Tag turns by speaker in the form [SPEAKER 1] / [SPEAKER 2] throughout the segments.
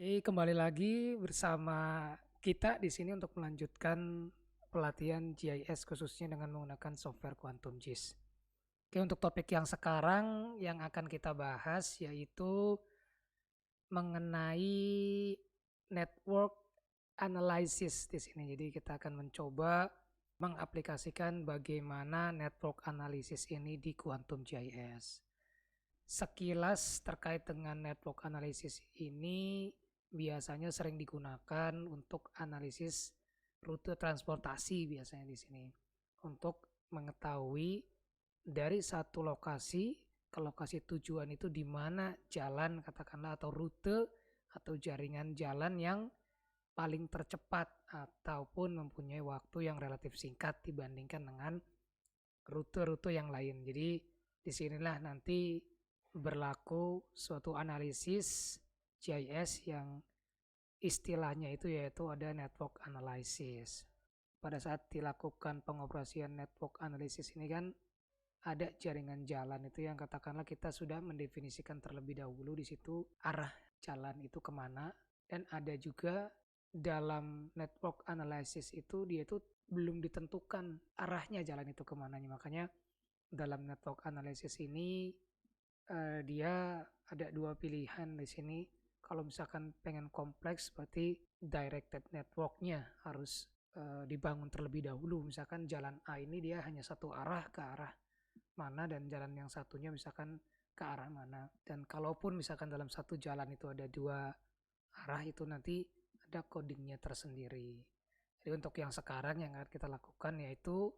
[SPEAKER 1] Oke, kembali lagi bersama kita di sini untuk melanjutkan pelatihan GIS khususnya dengan menggunakan software Quantum GIS. Oke, untuk topik yang sekarang yang akan kita bahas yaitu mengenai network analysis di sini. Jadi kita akan mencoba mengaplikasikan bagaimana network analysis ini di Quantum GIS. Sekilas terkait dengan network analysis ini biasanya sering digunakan untuk analisis rute transportasi biasanya di sini. Untuk mengetahui dari satu lokasi ke lokasi tujuan itu di mana jalan katakanlah atau rute atau jaringan jalan yang paling tercepat ataupun mempunyai waktu yang relatif singkat dibandingkan dengan rute-rute yang lain. Jadi disinilah nanti berlaku suatu analisis GIS yang istilahnya itu yaitu ada network analysis. Pada saat dilakukan pengoperasian network analysis ini kan ada jaringan jalan itu yang katakanlah kita sudah mendefinisikan terlebih dahulu di situ arah jalan itu kemana, dan ada juga dalam network analysis itu dia itu belum ditentukan arahnya jalan itu kemana. Makanya dalam network analysis ini dia ada dua pilihan di sini. Kalau misalkan pengen kompleks berarti directed networknya harus dibangun terlebih dahulu. Misalkan jalan A ini dia hanya satu arah ke arah mana dan jalan yang satunya misalkan ke arah mana. Dan kalaupun misalkan dalam satu jalan itu ada dua arah itu nanti ada codingnya tersendiri. Jadi untuk yang sekarang yang akan kita lakukan yaitu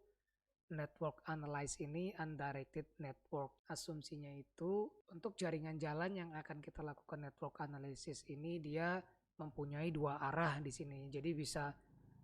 [SPEAKER 1] network analyze ini undirected network. Asumsinya itu untuk jaringan jalan yang akan kita lakukan network analysis ini dia mempunyai dua arah di sini. Jadi bisa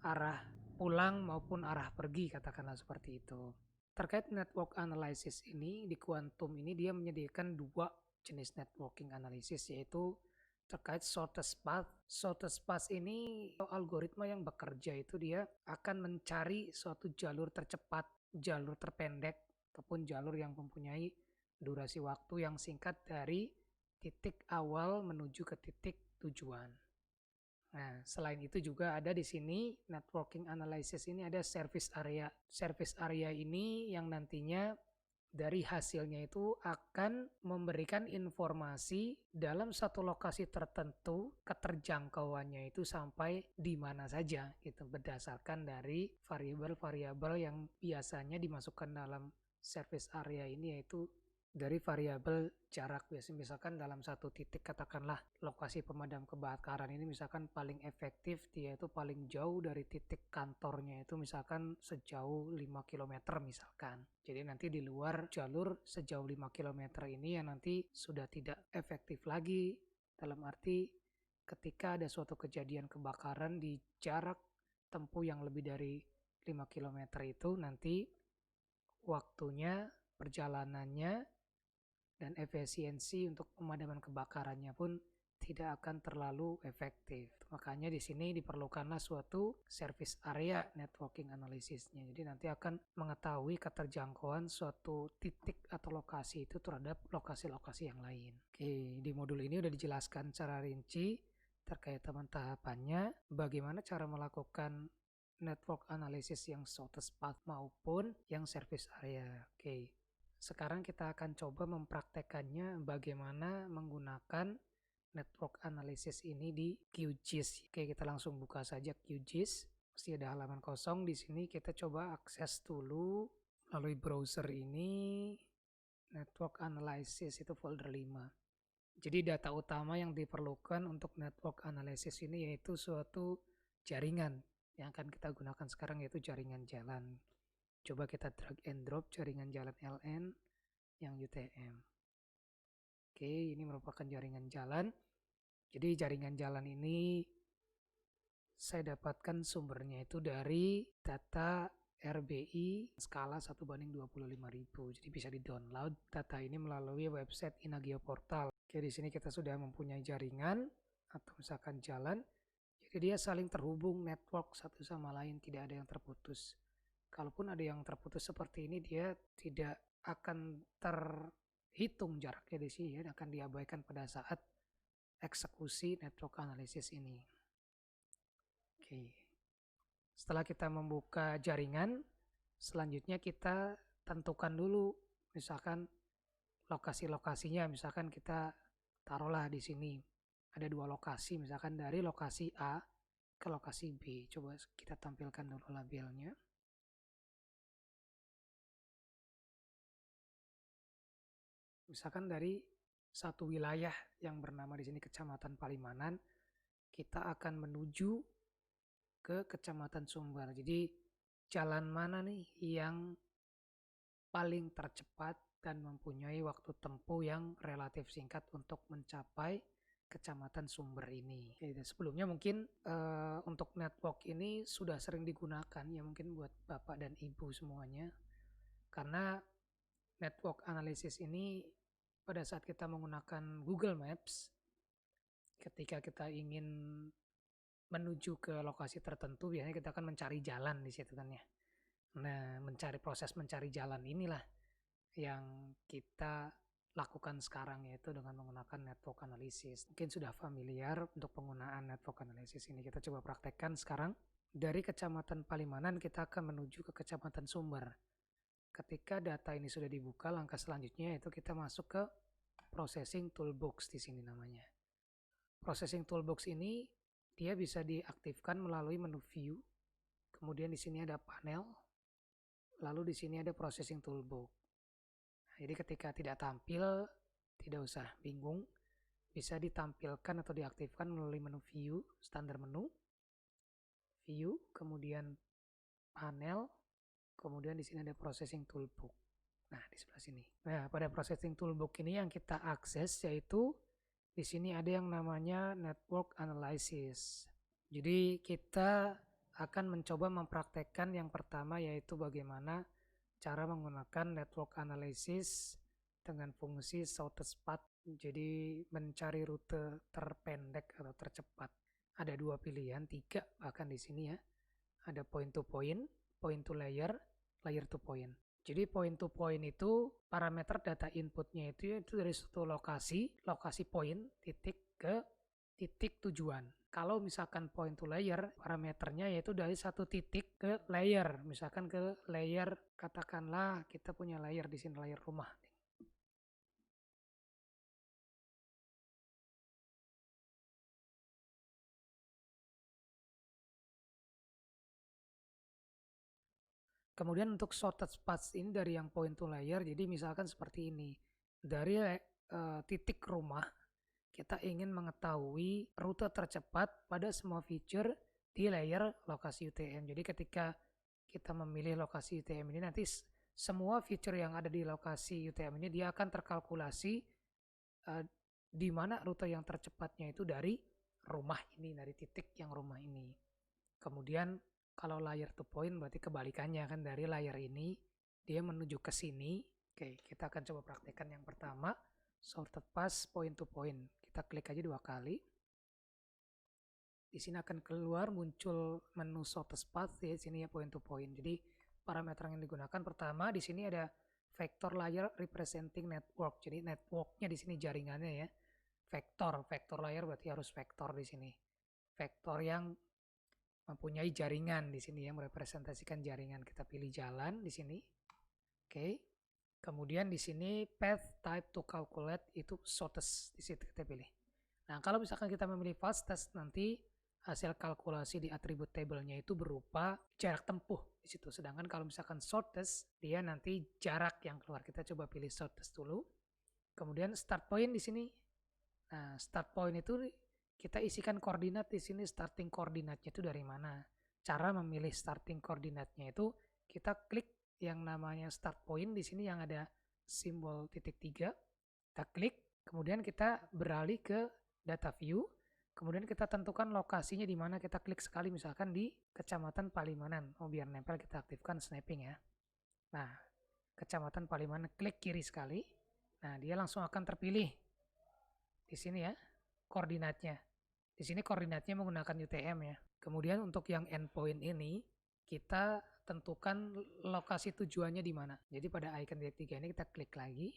[SPEAKER 1] arah pulang maupun arah pergi katakanlah seperti itu. Terkait network analysis ini di Quantum ini dia menyediakan dua jenis networking analysis yaitu terkait shortest path. Shortest path ini algoritma yang bekerja itu dia akan mencari suatu jalur tercepat, jalur terpendek, ataupun jalur yang mempunyai durasi waktu yang singkat dari titik awal menuju ke titik tujuan. Nah, selain itu juga ada di sini networking analysis ini ada service area. Service area ini yang nantinya dari hasilnya itu akan memberikan informasi dalam satu lokasi tertentu keterjangkauannya itu sampai di mana saja gitu berdasarkan dari variabel-variabel yang biasanya dimasukkan dalam service area ini yaitu dari variabel jarak. Biasanya misalkan dalam satu titik katakanlah lokasi pemadam kebakaran ini misalkan paling efektif dia itu paling jauh dari titik kantornya itu misalkan sejauh 5 kilometer misalkan. Jadi nanti di luar jalur sejauh 5 kilometer ini yang nanti sudah tidak efektif lagi, dalam arti ketika ada suatu kejadian kebakaran di jarak tempuh yang lebih dari 5 kilometer itu nanti waktunya, perjalanannya, dan efisiensi untuk pemadaman kebakarannya pun tidak akan terlalu efektif. Makanya di sini diperlukanlah suatu service area networking analisisnya. Jadi nanti akan mengetahui keterjangkauan suatu titik atau lokasi itu terhadap lokasi-lokasi yang lain. Oke, di modul ini udah dijelaskan secara rinci terkait tahapannya, bagaimana cara melakukan network analysis yang shortest path maupun yang service area. Oke. Sekarang kita akan coba mempraktekannya bagaimana menggunakan network analysis ini di QGIS. Oke, kita langsung buka saja QGIS. Pasti ada halaman kosong di sini. Kita coba akses dulu melalui browser ini. Network analysis itu folder 5. Jadi data utama yang diperlukan untuk network analysis ini yaitu suatu jaringan yang akan kita gunakan sekarang yaitu jaringan jalan. Coba kita drag and drop jaringan jalan LN yang UTM. Oke, ini merupakan jaringan jalan. Jadi jaringan jalan ini saya dapatkan sumbernya itu dari data RBI skala 1:25.000. Jadi bisa di-download data ini melalui website Inagio Portal. Oke, di sini kita sudah mempunyai jaringan atau misalkan jalan. Jadi dia saling terhubung network satu sama lain, tidak ada yang terputus. Kalaupun ada yang terputus seperti ini dia tidak akan terhitung jaraknya di sini ya, akan diabaikan pada saat eksekusi network analysis ini. Oke. Setelah kita membuka jaringan, selanjutnya kita tentukan dulu misalkan lokasi-lokasinya, misalkan kita taruhlah di sini ada 2 lokasi, misalkan dari lokasi A ke lokasi B. Coba kita tampilkan dulu labelnya. Misalkan dari satu wilayah yang bernama di sini Kecamatan Palimanan, kita akan menuju ke Kecamatan Sumber. Jadi jalan mana nih yang paling tercepat dan mempunyai waktu tempuh yang relatif singkat untuk mencapai Kecamatan Sumber ini. Sebelumnya mungkin untuk network ini sudah sering digunakan ya mungkin buat Bapak dan Ibu semuanya. Karena network analysis ini pada saat kita menggunakan Google Maps, ketika kita ingin menuju ke lokasi tertentu, biasanya kita akan mencari jalan di situ kan ya. Nah, proses mencari jalan inilah yang kita lakukan sekarang, yaitu dengan menggunakan network analysis. Mungkin sudah familiar untuk penggunaan network analysis ini. Kita coba praktekkan sekarang. Dari Kecamatan Palimanan kita akan menuju ke Kecamatan Sumber. Ketika data ini sudah dibuka, langkah selanjutnya yaitu kita masuk ke Processing Toolbox di sini namanya. Processing Toolbox ini dia bisa diaktifkan melalui menu View. Kemudian di sini ada panel. Lalu di sini ada Processing Toolbox. Nah, jadi ketika tidak tampil, tidak usah bingung. Bisa ditampilkan atau diaktifkan melalui menu View, standar menu. View, kemudian panel, kemudian di sini ada Processing Toolbox. Nah, di sebelah sini. Nah, pada Processing Toolbox ini yang kita akses yaitu di sini ada yang namanya Network Analysis. Jadi kita akan mencoba mempraktekkan yang pertama yaitu bagaimana cara menggunakan Network Analysis dengan fungsi shortest path. Jadi mencari rute terpendek atau tercepat. Ada 2 pilihan, 3 bahkan di sini ya. Ada point to to layer, layer to point. Jadi point to point itu parameter data inputnya itu dari suatu lokasi point, titik ke titik tujuan. Kalau misalkan point to layer, parameternya yaitu dari satu titik ke layer. Misalkan ke layer, katakanlah kita punya layer di sini, layer rumah. Kemudian untuk shortest path ini dari yang point to layer, jadi misalkan seperti ini. Dari titik rumah, kita ingin mengetahui rute tercepat pada semua feature di layer lokasi UTM. Jadi ketika kita memilih lokasi UTM ini, nanti semua feature yang ada di lokasi UTM ini dia akan terkalkulasi di mana rute yang tercepatnya itu dari rumah ini, dari titik yang rumah ini. Kemudian kalau layer to point berarti kebalikannya kan, dari layer ini dia menuju ke sini. Oke, kita akan coba praktekkan yang pertama, shortest path point to point. Kita klik aja 2 kali. Di sini akan keluar muncul menu shortest path ya, sini ya point to point. Jadi parameter yang digunakan pertama di sini ada vector layer representing network. Jadi networknya di sini jaringannya ya. Vector layer berarti harus vektor di sini. Vektor yang mempunyai jaringan di sini yang merepresentasikan jaringan. Kita pilih jalan di sini. Oke. Kemudian di sini path type to calculate itu shortest, di situ kita pilih. Nah, kalau misalkan kita memilih fastest, nanti hasil kalkulasi di atribut tabelnya itu berupa jarak tempuh di situ. Sedangkan kalau misalkan shortest, dia nanti jarak yang keluar. Kita coba pilih shortest dulu. Kemudian start point di sini. Nah, start point itu kita isikan koordinat di sini, starting koordinatnya itu dari mana. Cara memilih starting koordinatnya itu kita klik yang namanya start point di sini yang ada simbol titik 3. Kita klik, kemudian kita beralih ke data view, kemudian kita tentukan lokasinya di mana. Kita klik sekali misalkan di Kecamatan Palimanan. Biar nempel kita aktifkan snapping ya. Nah, Kecamatan Palimanan, klik kiri sekali. Nah, dia langsung akan terpilih di sini ya koordinatnya. Di sini koordinatnya menggunakan UTM ya. Kemudian untuk yang endpoint ini kita tentukan lokasi tujuannya di mana. Jadi pada icon titik 3 ini kita klik lagi.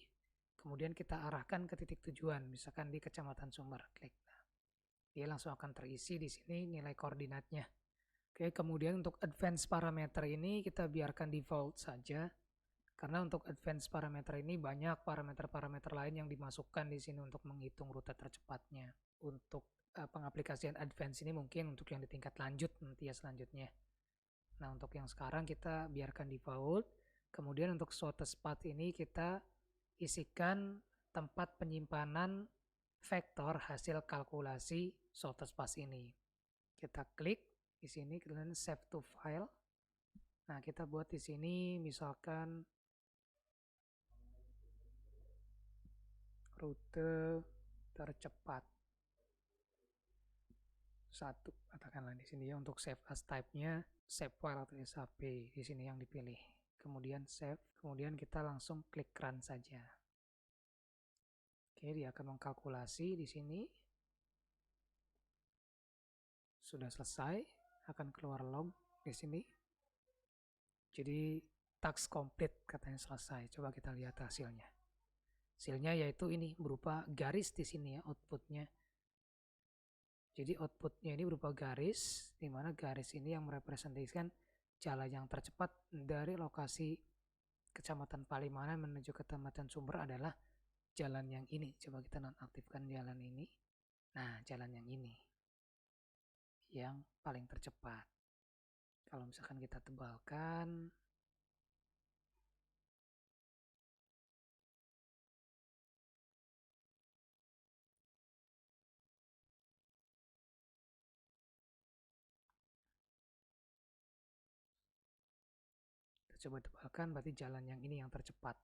[SPEAKER 1] kemudian kita arahkan ke titik tujuan, misalkan di Kecamatan Sumber, klik. Dia langsung akan terisi di sini nilai koordinatnya. Oke, kemudian untuk advance parameter ini kita biarkan default saja, karena untuk advance parameter ini banyak parameter-parameter lain yang dimasukkan di sini untuk menghitung rute tercepatnya. Untuk pengaplikasian advance ini mungkin untuk yang di tingkat lanjut nanti ya selanjutnya. Nah, untuk yang sekarang kita biarkan default. Kemudian untuk shortest path ini kita isikan tempat penyimpanan vektor hasil kalkulasi shortest path ini. Kita klik di sini, kemudian save to file. Nah, kita buat di sini misalkan rute tercepat 1, katakanlah di sini ya. Untuk save as type-nya save file atau SHP, di sini yang dipilih. Kemudian save, kemudian kita langsung klik run saja. Oke, dia akan mengkalkulasi di sini. Sudah selesai, akan keluar log di sini. Jadi task complete katanya selesai. Coba kita lihat hasilnya. Hasilnya yaitu ini berupa garis di sini ya outputnya. Jadi outputnya ini berupa garis, di mana garis ini yang merepresentasikan jalan yang tercepat dari lokasi Kecamatan Palimanan menuju Kecamatan Sumber adalah jalan yang ini. Coba kita nonaktifkan jalan ini. Nah, jalan yang ini yang paling tercepat. Kalau misalkan kita tebalkan, kita coba tebalkan, berarti jalan yang ini yang tercepat.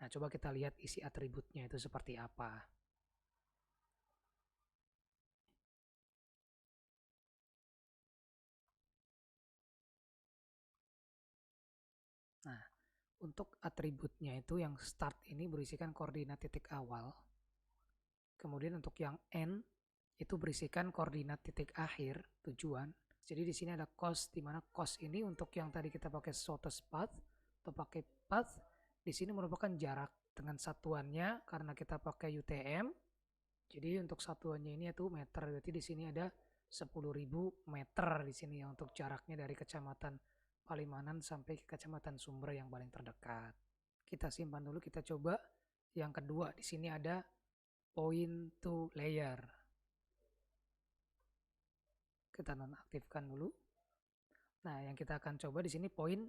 [SPEAKER 1] Nah, coba kita lihat isi atributnya itu seperti apa. Nah, untuk atributnya itu yang start ini berisikan koordinat titik awal. Kemudian untuk yang end itu berisikan koordinat titik akhir tujuan. Jadi di sini ada cost, di mana cost ini untuk yang tadi kita pakai shortest path atau pakai path, di sini merupakan jarak dengan satuannya karena kita pakai UTM. Jadi untuk satuannya ini itu meter. Berarti di sini ada 10.000 meter di sini ya untuk jaraknya dari Kecamatan Palimanan sampai ke Kecamatan Sumber yang paling terdekat. Kita simpan dulu, kita coba yang kedua. Di sini ada point to layer. Kita nonaktifkan dulu. Nah, yang kita akan coba di sini poin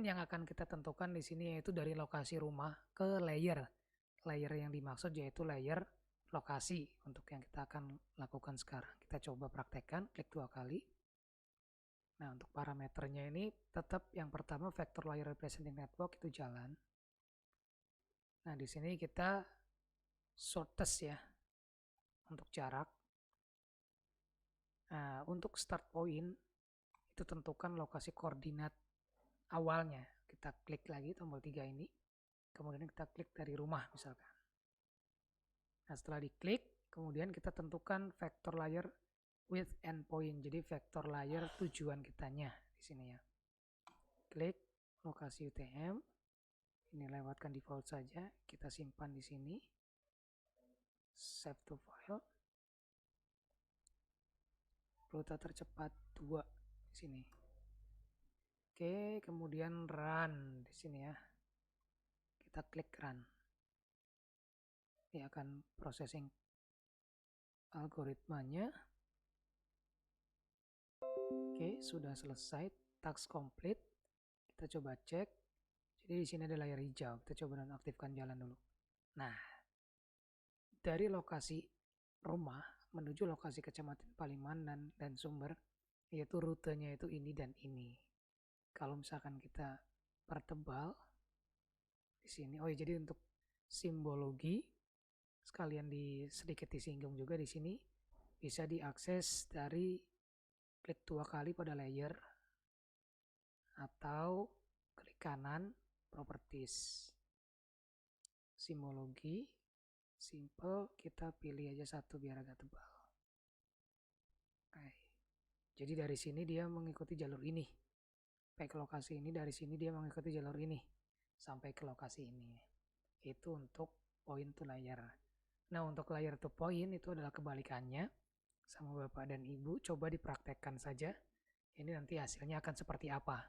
[SPEAKER 1] yang akan kita tentukan di sini yaitu dari lokasi rumah ke layer. Layer yang dimaksud yaitu layer lokasi untuk yang kita akan lakukan sekarang. Kita coba praktekkan, klik 2 kali. Nah, untuk parameternya ini tetap yang pertama vector layer representing network itu jalan. Nah, di sini kita shortest ya untuk jarak. Nah, untuk start point itu tentukan lokasi koordinat awalnya. Kita klik lagi tombol 3 ini. Kemudian kita klik dari rumah misalkan. Nah, setelah diklik, kemudian kita tentukan vector layer with endpoint. Jadi vektor layer tujuan kitanya di sini ya. Klik lokasi UTM. Ini lewatkan default saja. Kita simpan di sini. Save to file. Rute tercepat 2 di sini. Oke, kemudian run di sini ya. Kita klik run. Dia akan processing algoritmanya. Oke, sudah selesai, task complete. Kita coba cek. Jadi di sini ada layar hijau. Kita coba nonaktifkan jalan dulu. Nah, dari lokasi rumah menuju lokasi Kecamatan Palimanan dan Sumber, yaitu rutenya itu ini dan ini. Kalau misalkan kita pertebal di sini, oh ya, jadi untuk simbologi sekalian sedikit disinggung juga di sini bisa diakses dari klik 2 kali pada layer atau klik kanan properties, simbologi, simple, kita pilih aja satu biar agak tebal. Oke. Jadi dari sini dia mengikuti jalur ini sampai ke lokasi ini, dari sini dia mengikuti jalur ini sampai ke lokasi ini. Itu untuk point to layer. Nah, untuk layer to point itu adalah kebalikannya. Sama Bapak dan Ibu, coba dipraktekkan saja. Ini nanti hasilnya akan seperti apa.